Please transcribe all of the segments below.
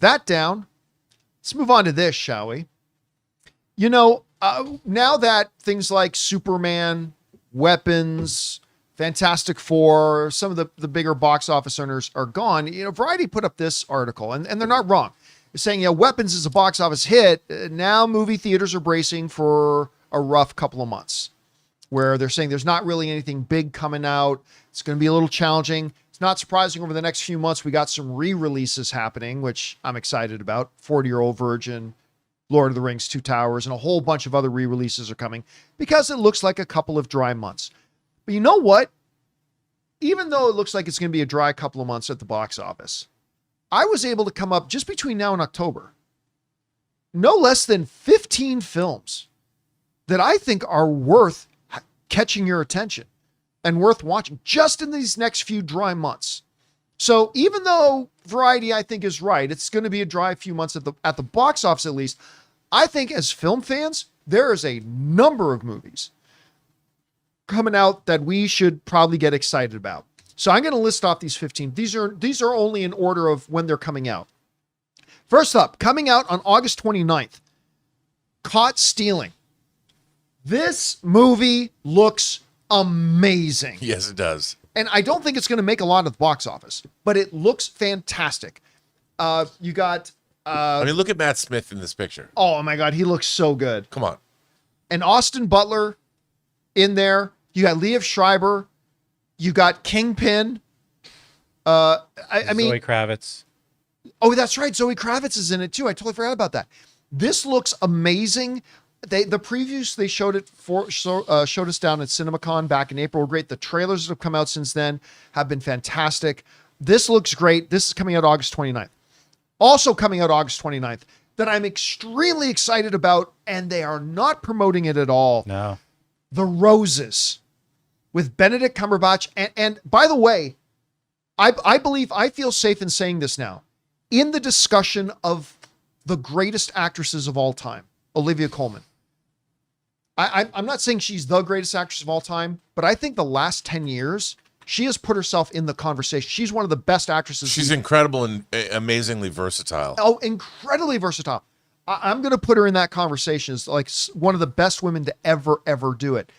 That down. Let's move on to this, shall we? You know, now that things like Superman, Weapons, Fantastic Four, some of the bigger box office earners are gone, you know, Variety put up this article, and they're not wrong. They're saying, Weapons is a box office hit. Now movie theaters are bracing for a rough couple of months, where they're saying there's not really anything big coming out. It's going to be a little challenging. It's not surprising over the next few months, we got some re-releases happening, which I'm excited about. 40-Year-Old Virgin, Lord of the Rings, Two Towers, and a whole bunch of other re-releases are coming because it looks like a couple of dry months. But you know what? Even though it looks like it's going to be a dry couple of months at the box office, I was able to come up just between now and October, no less than 15 films that I think are worth catching your attention and worth watching just in these next few dry months. So even though Variety, I think, is right, it's going to be a dry few months at the box office at least. I think as film fans, there is a number of movies coming out that we should probably get excited about. So I'm going to list off these 15. These are only in order of when they're coming out. First up, coming out on August 29th, Caught Stealing. This movie looks amazing. Yes, it does. And I don't think it's going to make a lot of the box office, but it looks fantastic. You got... I mean, look at Matt Smith in this picture. Oh my God, he looks so good. Come on. And Austin Butler in there. You got Liev Schreiber. You got Kingpin. I mean... Zoe Kravitz. Oh, that's right. Zoe Kravitz is in it too. I totally forgot about that. This looks amazing. The previews they showed us down at CinemaCon back in April were great. The trailers that have come out since then have been fantastic. This looks great. This is coming out August 29th. Also coming out August 29th that I'm extremely excited about, and they are not promoting it at all. No. The Roses with Benedict Cumberbatch. And by the way, I feel safe in saying this now. In the discussion of the greatest actresses of all time, Olivia Colman. I'm not saying she's the greatest actress of all time, but I think the last 10 years, she has put herself in the conversation. She's one of the best actresses. She's incredible and amazingly versatile. Oh, incredibly versatile. I'm going to put her in that conversation as like one of the best women to ever do it.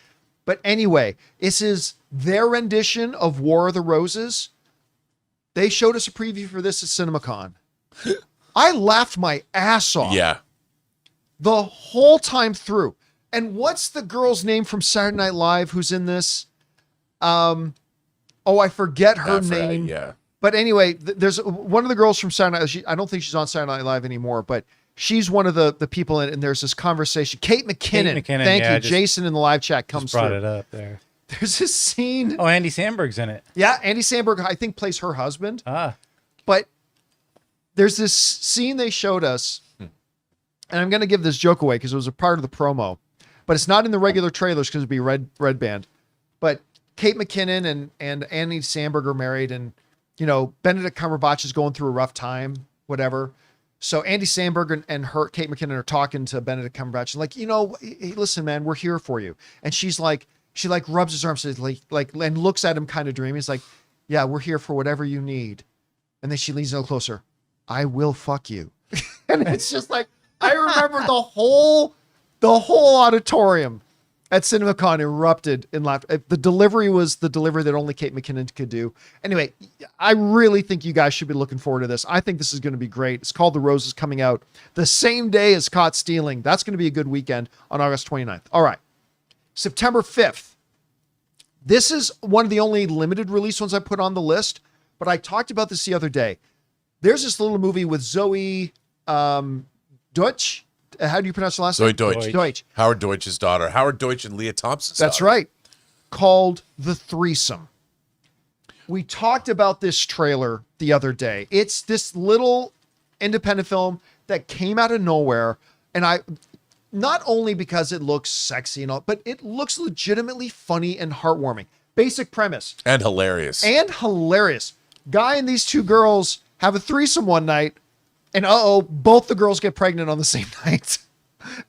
But anyway, this is their rendition of War of the Roses. They showed us a preview for this at CinemaCon. I laughed my ass off. Yeah. The whole time through. And what's the girl's name from Saturday Night Live who's in this? I forget her name. Yeah. But anyway, there's one of the girls from Saturday Night. I don't think she's on Saturday Night Live anymore, but she's one of the people in it, and there's this conversation. Kate McKinnon. Thank you. Jason in the live chat comes brought through. it up there. There's this scene. Oh, Andy Samberg's in it. Yeah, Andy Samberg, I think, plays her husband. Ah. But there's this scene they showed us, and I'm going to give this joke away because it was a part of the promo, but it's not in the regular trailers because it'd be red band. But Kate McKinnon and Andy Samberg are married, and Benedict Cumberbatch is going through a rough time, whatever. So Andy Samberg and her, Kate McKinnon, are talking to Benedict Cumberbatch, and like, hey, listen, man, we're here for you. And she's like, she rubs his arm, says like, and looks at him kind of dreamy. He's like, yeah, we're here for whatever you need. And then she leans a little closer. I will fuck you. And it's just like, I remember the whole auditorium at CinemaCon erupted in laughter. The delivery was the delivery that only Kate McKinnon could do. Anyway, I really think you guys should be looking forward to this. I think this is going to be great. It's called The Roses, coming out the same day as Caught Stealing. That's going to be a good weekend on August 29th. All right. September 5th. This is one of the only limited release ones I put on the list, but I talked about this the other day. There's this little movie with Zoe Deutsch. How do you pronounce the last name? Zoe Deutsch. Howard Deutsch's daughter. Howard Deutsch and Leah Thompson's daughter. That's right. Called The Threesome. We talked about this trailer the other day. It's this little independent film that came out of nowhere. And not only because it looks sexy and all, but it looks legitimately funny and heartwarming. Basic premise. And hilarious. Guy and these two girls have a threesome one night, and both the girls get pregnant on the same night.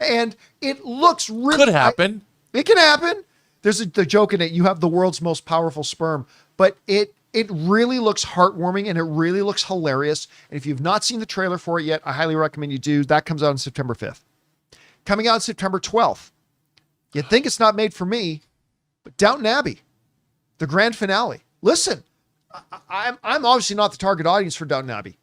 And it looks really... Could happen. It can happen. There's the joke in it. You have the world's most powerful sperm, but it It really looks heartwarming and it really looks hilarious. And if you've not seen the trailer for it yet, I highly recommend you do. That comes out on September 5th. Coming out September 12th. You'd think it's not made for me, but Downton Abbey, the grand finale. Listen, I'm obviously not the target audience for Downton Abbey,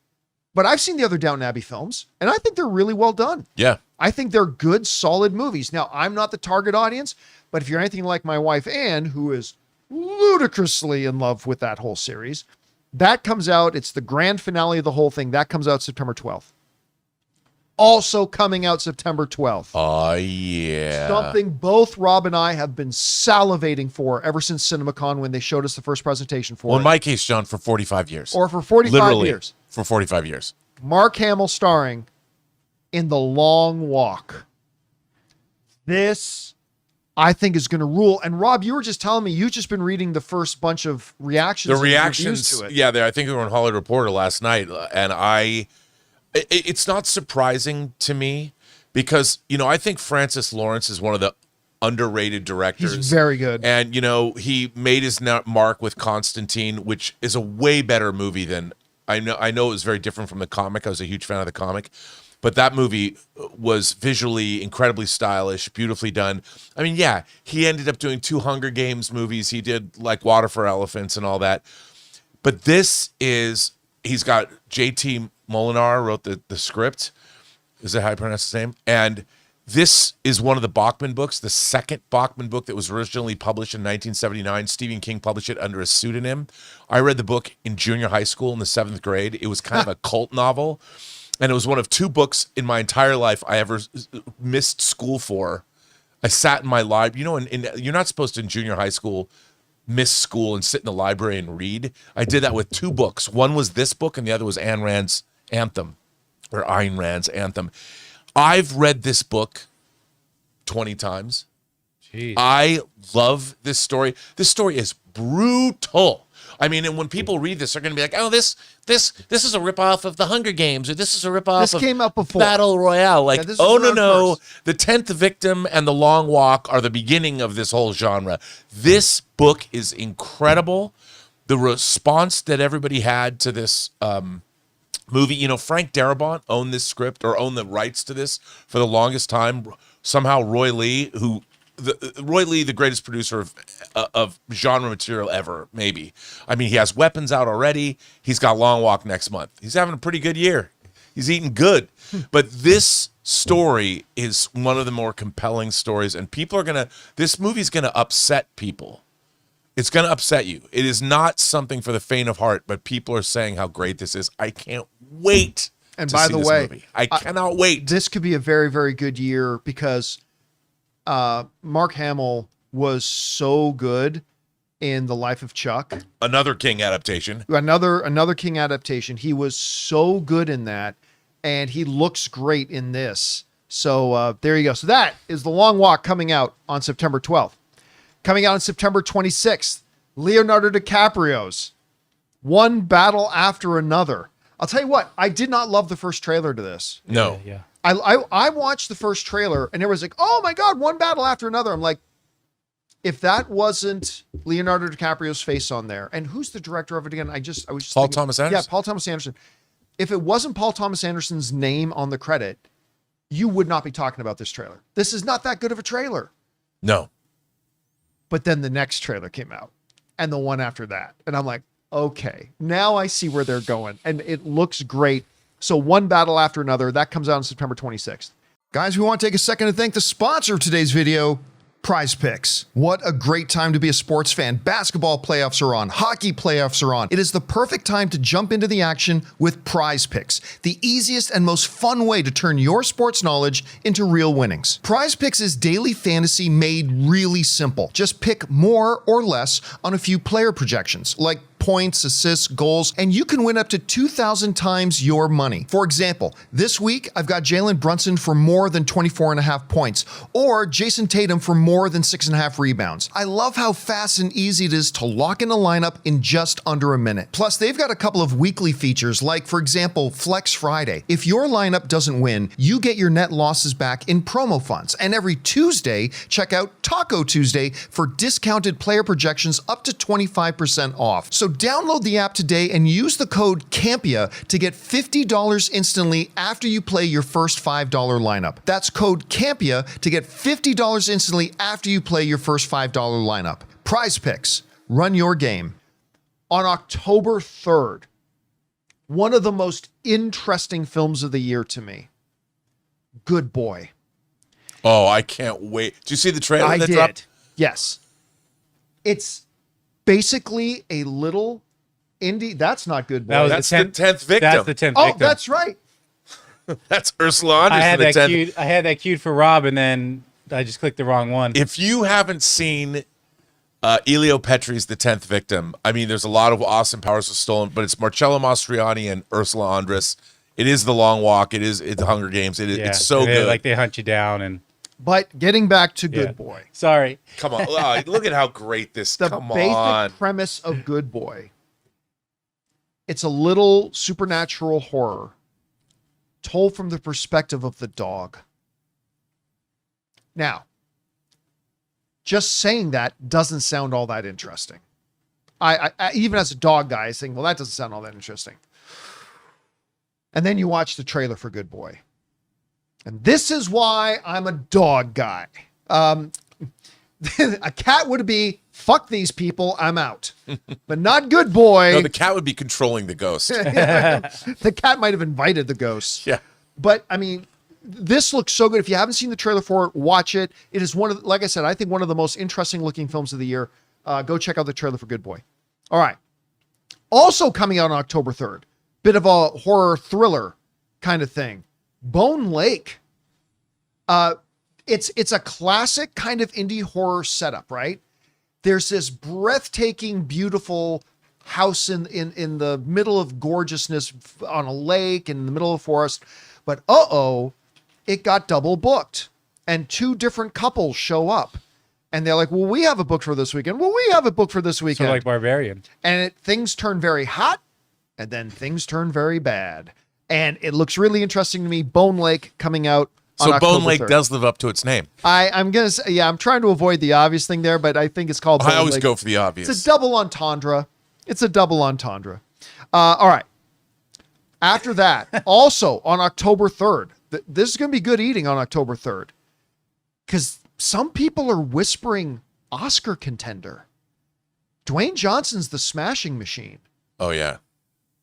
but I've seen the other Downton Abbey films and I think they're really well done. Yeah. I think they're good, solid movies. Now, I'm not the target audience, but if you're anything like my wife, Anne, who is ludicrously in love with that whole series, that comes out. It's the grand finale of the whole thing. That comes out September 12th. Also coming out September 12th. Oh, yeah. Something both Rob and I have been salivating for ever since CinemaCon when they showed us the first presentation for Well, it. in my case, John, for 45 years. Or for 45 Literally, years. for 45 years. Mark Hamill starring in The Long Walk. This, I think, is going to rule. And Rob, you were just telling me you've just been reading the first bunch of reactions. The and reviews reactions, to it. yeah, I think they were on Hollywood Reporter last night, and it's not surprising to me because, I think Francis Lawrence is one of the underrated directors. He's very good. And, he made his mark with Constantine, which is a way better movie than, I know it was very different from the comic. I was a huge fan of the comic. But that movie was visually incredibly stylish, beautifully done. I mean, yeah, he ended up doing 2 Hunger Games movies. He did like Water for Elephants and all that. But this is, he's got J.T. Molinar wrote the script. Is that how I pronounce his name? And this is one of the Bachman books, the second Bachman book that was originally published in 1979. Stephen King published it under a pseudonym. I read the book in junior high school in the 7th grade. It was kind of a cult novel. And it was one of 2 books in my entire life I ever missed school for. I sat in my library. You're not supposed to in junior high school miss school and sit in the library and read. I did that with 2 books. One was this book and the other was Ayn Rand's Anthem, or Ayn Rand's Anthem. I've read this book 20 times. Jeez. I love this story. This story is brutal. I mean, and when people read this, they're going to be like, "Oh, this is a ripoff of the Hunger Games, or this is a ripoff This of came out before. Battle Royale." Like, this oh was no, around first. The 10th Victim and The Long Walk are the beginning of this whole genre. This book is incredible. The response that everybody had to this movie, Frank Darabont owned this script or owned the rights to this for the longest time. Somehow Roy Lee, the greatest producer of genre material ever, maybe. I mean, he has Weapons out already. He's got Long Walk next month. He's having a pretty good year. He's eating good. But this story is one of the more compelling stories, and this movie's going to upset people. It's going to upset you. It is not something for the faint of heart, but people are saying how great this is. I can't wait And to by see the this way, movie. I cannot wait. This could be a very, very good year because Mark Hamill was so good in The Life of Chuck. Another King adaptation. Another King adaptation. He was so good in that, and he looks great in this. So there you go. So that is The Long Walk coming out on September 12th. Coming out on September 26th, Leonardo DiCaprio's One Battle After Another. I'll tell you what, I did not love the first trailer to this. No. Yeah. I watched the first trailer and it was like, oh my God, One Battle After Another. I'm like, if that wasn't Leonardo DiCaprio's face on there, and who's the director of it again? I was just Paul thinking, Thomas Anderson? Yeah, Paul Thomas Anderson. If it wasn't Paul Thomas Anderson's name on the credit, you would not be talking about this trailer. This is not that good of a trailer. No. But then the next trailer came out and the one after that. And I'm like, okay, now I see where they're going. And it looks great. So One Battle After Another, that comes out on September 26th. Guys, we want to take a second to thank the sponsor of today's video, PrizePicks. What a great time to be a sports fan. Basketball playoffs are on. Hockey playoffs are on. It is the perfect time to jump into the action with PrizePicks, the easiest and most fun way to turn your sports knowledge into real winnings. PrizePicks is daily fantasy made really simple. Just pick more or less on a few player projections, like points, assists, goals, and you can win up to 2,000 times your money. For example, this week, I've got Jalen Brunson for more than 24.5 points, or Jason Tatum for more than 6.5 rebounds. I love how fast and easy it is to lock in a lineup in just under a minute. Plus, they've got a couple of weekly features, like, for example, Flex Friday. If your lineup doesn't win, you get your net losses back in promo funds. And every Tuesday, check out Taco Tuesday for discounted player projections up to 25% off. So download the app today and use the code Campea to get $50 instantly after you play your first $5 lineup. That's code Campea to get $50 instantly after you play your first $5 lineup. PrizePicks, run your game. On October 3rd, one of the most interesting films of the year to me, Good Boy. Oh, I can't wait. Did you see the trailer I that did. dropped? Yes. It's basically a little indie. That's not Good Boy. That was That's the 10th victim. That's the 10th Oh, victim. that's right. That's Ursula I had Anderson. that I had that queued for Rob, and then I just clicked the wrong one. If you haven't seen Elio Petri's The 10th Victim, I mean, there's a lot of Austin Powers was stolen, but it's Marcello Mastroianni and Ursula Andress. It is The Long Walk. It's The Hunger Games. It's so and good. Like they hunt you down and. But getting back to Good Yeah. Boy. Sorry. Come on. Oh, look at how great this. The Come basic on. premise of Good Boy. It's a little supernatural horror told from the perspective of the dog. Now, just saying that doesn't sound all that interesting. I even as a dog guy, I think, well, that doesn't sound all that interesting. And then you watch the trailer for Good Boy. And this is why I'm a dog guy. A cat would be, fuck these people, I'm out. But not Good Boy. No, the cat would be controlling the ghost. The cat might have invited the ghost. Yeah. But I mean, this looks so good. If you haven't seen the trailer for it, watch it. It is one of, like I said, I think one of the most interesting looking films of the year. Go check out the trailer for Good Boy. All right. Also coming out on October 3rd, bit of a horror thriller kind of thing. Bone Lake. It's a classic kind of indie horror setup, right? There's this breathtaking, beautiful house in the middle of gorgeousness on a lake in the middle of a forest. But it got double booked and two different couples show up and they're like, well, we have a book for this weekend. Well, we have a book for this weekend. So like Barbarian. And things turn very hot and then things turn very bad. And it looks really interesting to me. Bone Lake coming out on So October Bone Lake 3rd. does live up to its name. I'm going to say, yeah, I'm trying to avoid the obvious thing there, but I think it's called Bone I always Lake. go for the obvious. It's a double entendre. All right. After that, also on October 3rd, this is going to be good eating on October 3rd because some people are whispering Oscar contender. Dwayne Johnson's The Smashing Machine Oh, yeah.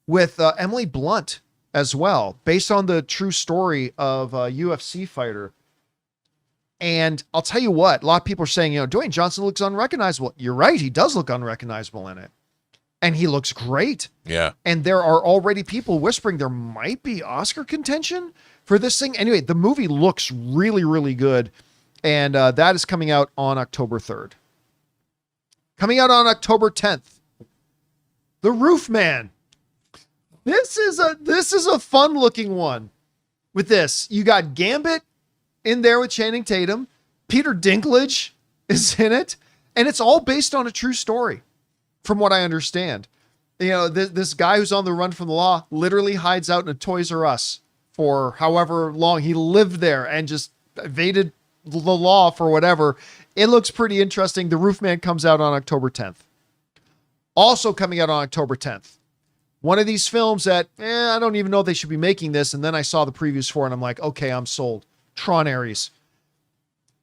with Emily Blunt as well, based on the true story of a UFC fighter. And I'll tell you what, a lot of people are saying, Dwayne Johnson looks unrecognizable. You're right. He does look unrecognizable in it. And he looks great. Yeah. And there are already people whispering there might be Oscar contention for this thing. Anyway, the movie looks really, really good. And that is coming out on October 3rd. Coming out on October 10th, The Roofman. This is a fun looking one. With this, you got Gambit in there with Channing Tatum. Peter Dinklage is in it. And it's all based on a true story, from what I understand. This guy who's on the run from the law literally hides out in a Toys R Us for however long he lived there and just evaded the law for whatever. It looks pretty interesting. The Roofman comes out on October 10th. Also coming out on October 10th. One of these films that, I don't even know if they should be making this. And then I saw the previews for it and I'm like, okay, I'm sold. Tron Aries.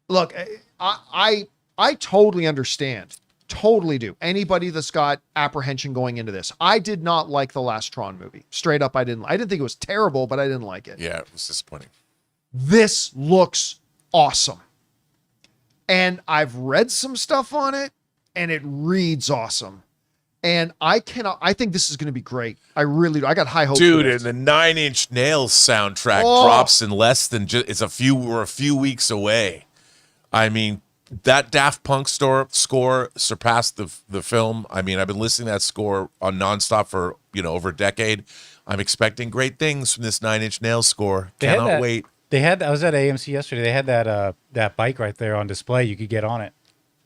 Look, I totally understand. Totally do. Anybody that's got apprehension going into this. I did not like the last Tron movie. Straight up, I didn't think it was terrible, but I didn't like it. Yeah, it was disappointing. This looks awesome. And I've read some stuff on it and it reads awesome. And I think this is going to be great. I really do. I got high hopes. Dude, for and this. the 9 Inch Nails soundtrack Oh. drops in less than we're a few weeks away. I mean, that Daft Punk score surpassed the film. I mean, I've been listening to that score on nonstop for, over a decade. I'm expecting great things from this 9 Inch Nails score. Cannot wait. I was at AMC yesterday. They had that bike right there on display. You could get on it.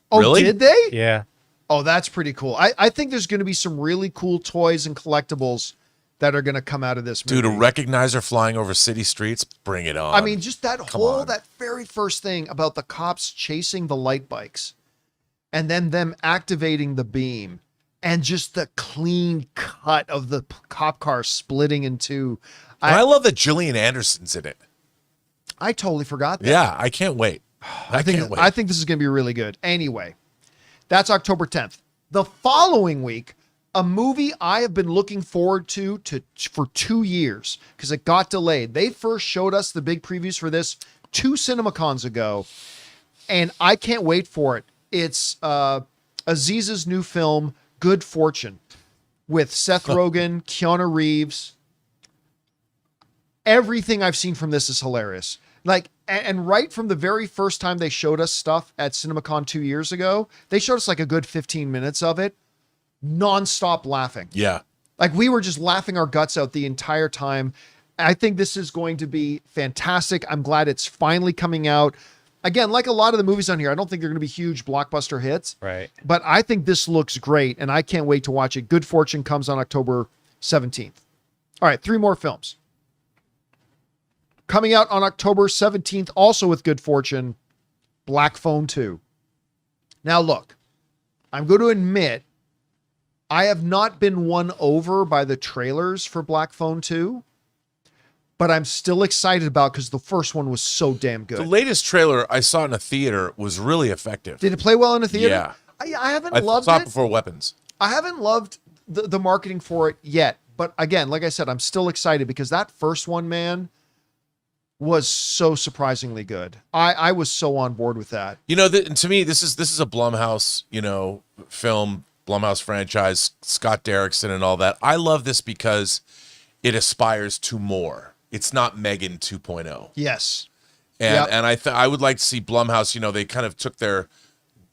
Oh, Really? did they? Yeah. Oh, that's pretty cool. I think there's going to be some really cool toys and collectibles that are going to come out of this movie. Dude, a recognizer flying over city streets, bring it on. I mean, just that on. that very first thing about the cops chasing the light bikes and then them activating the beam and just the clean cut of the cop car splitting in two. And I love that Gillian Anderson's in it. I totally forgot that. Yeah, I can't wait. I can't wait. I think this is going to be really good. Anyway, that's October 10th. The following week, a movie I have been looking forward to for 2 years because it got delayed. They first showed us the big previews for this 2 CinemaCons ago, and I can't wait for it. It's Aziz's new film, Good Fortune, with Seth Rogen, Keanu Reeves. Everything I've seen from this is hilarious. Like, and right from the very first time they showed us stuff at CinemaCon 2 years ago, they showed us like a good 15 minutes of it, nonstop laughing. Yeah. Like we were just laughing our guts out the entire time. I think this is going to be fantastic. I'm glad it's finally coming out. Again, like a lot of the movies on here, I don't think they're going to be huge blockbuster hits. Right. But I think this looks great, and I can't wait to watch it. Good Fortune comes on October 17th. All right, 3 more films. Coming out on October 17th, also with Good Fortune, Black Phone 2. Now, look, I'm going to admit, I have not been won over by the trailers for Black Phone 2, but I'm still excited about because the first one was so damn good. The latest trailer I saw in a theater was really effective. Did it play well in a theater? Yeah. I haven't I loved saw it. it before Weapons. I haven't loved the marketing for it yet. But again, like I said, I'm still excited because that first one, man, was so surprisingly good. I was so on board with that. You know, to me, this is a Blumhouse, film, Blumhouse franchise, Scott Derrickson and all that. I love this because it aspires to more. It's not Megan 2.0. Yes. And I would like to see Blumhouse, they kind of took their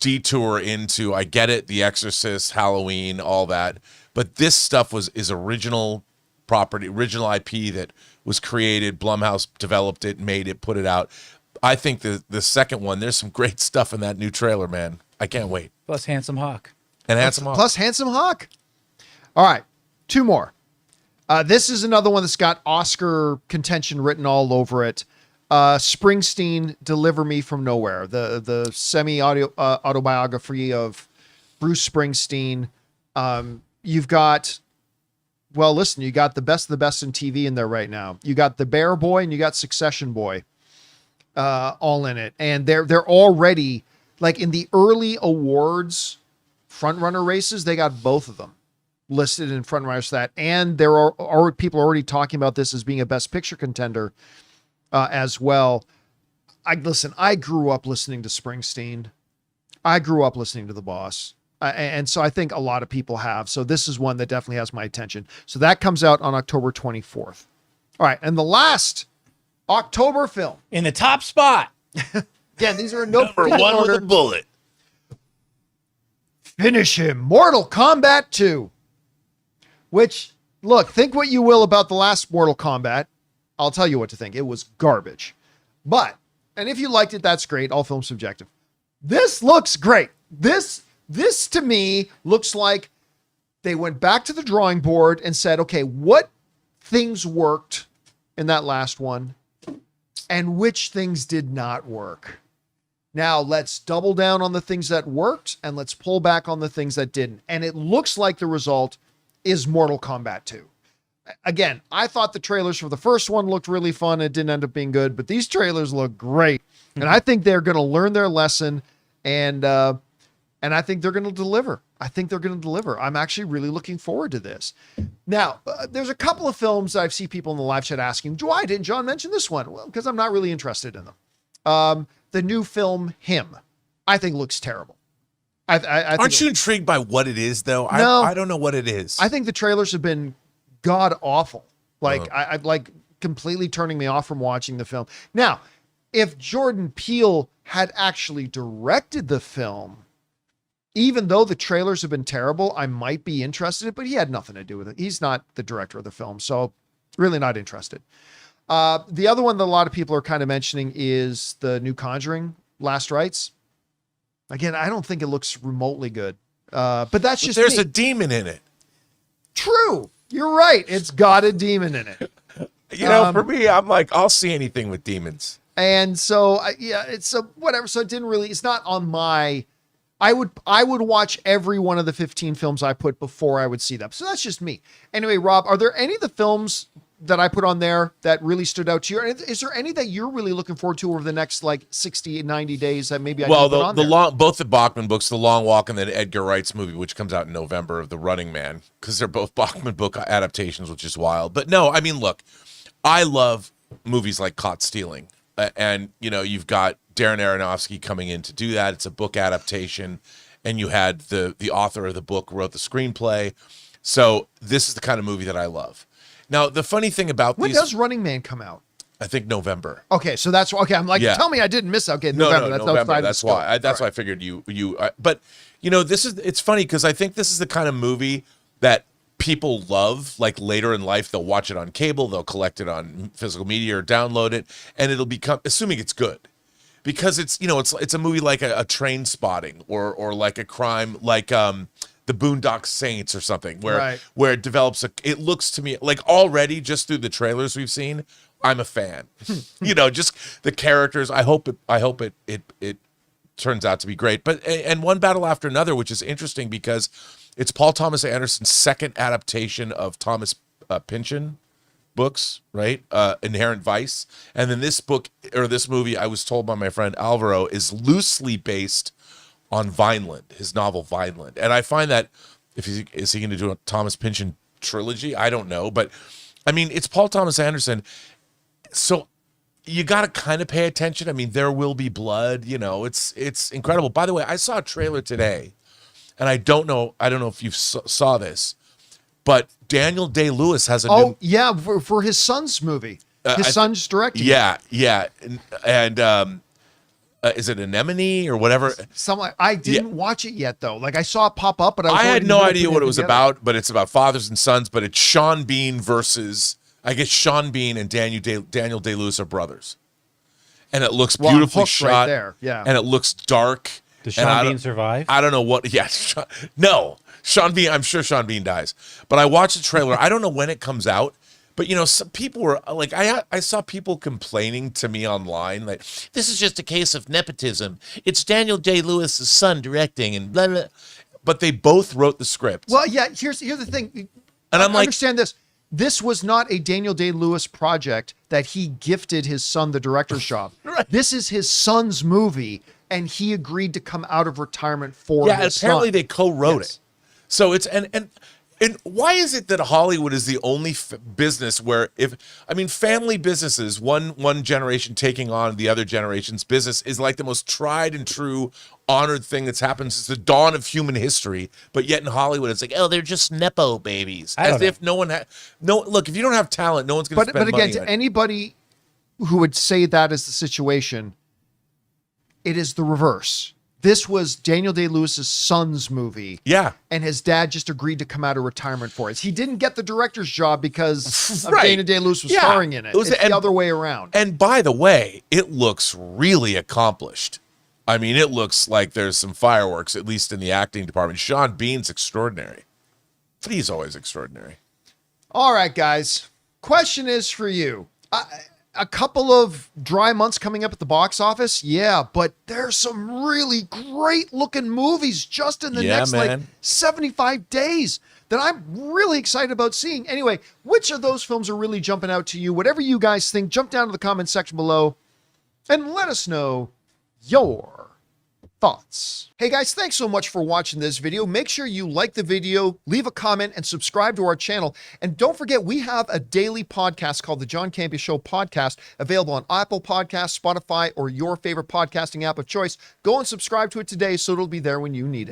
detour into, I get it, The Exorcist, Halloween, all that. But this stuff is original property, original IP that was created. Blumhouse developed it, made it, put it out. I think the second one, there's some great stuff in that new trailer, man. I can't wait. Plus Handsome Hawk. And Handsome Hawk. Plus Handsome Hawk. All right, 2 more. This is another one that's got Oscar contention written all over it. Springsteen, Deliver Me From Nowhere, the autobiography of Bruce Springsteen. You've got, well, listen, you got the best of the best in TV in there right now. You got The Bear Boy and you got Succession Boy, all in it. And they're already, like in the early awards frontrunner races, they got both of them listed in frontrunners for that. And there are people already talking about this as being a Best Picture contender as well. I grew up listening to Springsteen. I grew up listening to The Boss. And so I think a lot of people have. So this is one that definitely has my attention. So that comes out on October 24th. All right. And the last October film. In the top spot. Again, these are no Number 1 with a bullet. Finish him. Mortal Kombat 2. Which, look, think what you will about the last Mortal Kombat. I'll tell you what to think. It was garbage. But, and if you liked it, that's great. All films subjective. This looks great. This to me looks like they went back to the drawing board and said, okay, what things worked in that last one and which things did not work? Now let's double down on the things that worked and let's pull back on the things that didn't. And it looks like the result is Mortal Kombat 2. Again, I thought the trailers for the first one looked really fun. It didn't end up being good, but these trailers look great. And I think they're going to learn their lesson and I think they're going to deliver. I'm actually really looking forward to this. Now, there's a couple of films that I've seen people in the live chat asking, why didn't John mention this one? Well, because I'm not really interested in them. The new film, Him, I think looks terrible. Aren't you intrigued by what it is, though? No. I don't know what it is. I think the trailers have been god awful. Like, I like completely turning me off from watching the film. Now, if Jordan Peele had actually directed the film, even though the trailers have been terrible, I might be interested, but he had nothing to do with it. He's not the director of the film, so really not interested. The other one that a lot of people are kind of mentioning is the new Conjuring, Last Rites. Again, I don't think it looks remotely good, but that's just there's me. a demon in it. True. You're right. It's got a demon in it. For me, I'm like, I'll see anything with demons. And so, it's whatever. So it didn't really, it's not on my I would watch every one of the 15 films I put before I would see them. So that's just me. Anyway, Rob, are there any of the films that I put on there that really stood out to you? And is there any that you're really looking forward to over the next like 60, 90 days that maybe I didn't put on there? Both the Bachman books, The Long Walk and then Edgar Wright's movie, which comes out in November, of The Running Man, because they're both Bachman book adaptations, which is wild. But no, I mean, look, I love movies like Caught Stealing. And, you know, you've got Darren Aronofsky coming in to do that. It's a book adaptation. And you had the author of the book wrote the screenplay. So this is the kind of movie that I love. Now, the funny thing about when does Running Man come out? I think November. Okay, so that's okay. I'm like, tell me I didn't miss. Okay, November. No, that's November. outside. That's why. That's why I figured you. But you know, it's funny because I think this is the kind of movie that people love. Like later in life, they'll watch it on cable, they'll collect it on physical media or download it, and it'll become, assuming it's good, because it's, you know, it's a movie like a Train Spotting or like a crime like the Boondock Saints or something where it develops it looks to me like already just through the trailers we've seen, I'm a fan. You know, just the characters. I hope it turns out to be great. But and One Battle After Another, which is interesting because it's Paul Thomas Anderson's second adaptation of Thomas Pynchon books, right? Inherent Vice. And then this book or this movie, I was told by my friend Alvaro, is loosely based on Vineland, his novel Vineland. And I find that is he going to do a Thomas Pynchon trilogy? I don't know, but I mean, it's Paul Thomas Anderson. So you got to kind of pay attention. I mean, there will be blood, you know, it's incredible. By the way, I saw a trailer today and I don't know if you saw this, but Daniel Day-Lewis has a for his son's movie. His son's directing. Yeah. And is it Anemone or whatever? I didn't watch it yet though. Like I saw it pop up, but I had no idea what it was about. But it's about fathers and sons. But it's Sean Bean versus, I guess Sean Bean and Daniel Day-Lewis are brothers, and it looks beautifully shot. Right there. Yeah, and it looks dark. Does Sean Bean survive? I don't know what. Yeah, no. Sean Bean. I'm sure Sean Bean dies. But I watched the trailer. I don't know when it comes out. But, you know, some people were like, I saw people complaining to me online, like, this is just a case of nepotism. It's Daniel Day-Lewis's son directing and blah, blah. But they both wrote the script. Well, yeah, here's the thing. And I'm like, understand this. This was not a Daniel Day-Lewis project that he gifted his son the director's job. Right. This is his son's movie, and he agreed to come out of retirement for his son. Apparently they co-wrote it. So it's, and why is it that Hollywood is the only business where family businesses, one generation taking on the other generation's business is like the most tried and true honored thing that's happened since the dawn of human history. But yet in Hollywood, it's like, oh, they're just Nepo babies. As if no one look, if you don't have talent, no one's going to spend money. But again, to anybody who would say that is the situation, it is the reverse. This was Daniel Day-Lewis's son's movie. Yeah. And his dad just agreed to come out of retirement for it. He didn't get the director's job because Daniel Day-Lewis was starring in it. It's the other way around. And by the way, it looks really accomplished. I mean, it looks like there's some fireworks, at least in the acting department. Sean Bean's extraordinary. But he's always extraordinary. All right, guys. Question is for you. A couple of dry months coming up at the box office, yeah, but there's some really great looking movies just in the next like 75 days that I'm really excited about seeing. Anyway, which of those films are really jumping out to you? Whatever you guys think, jump down to the comment section below and let us know your thoughts. Hey guys, thanks so much for watching this video. Make sure you like the video, leave a comment, and subscribe to our channel. And don't forget, we have a daily podcast called the John Campea Show podcast, available on Apple Podcasts, Spotify, or your favorite podcasting app of choice. Go and subscribe to it today so it'll be there when you need it.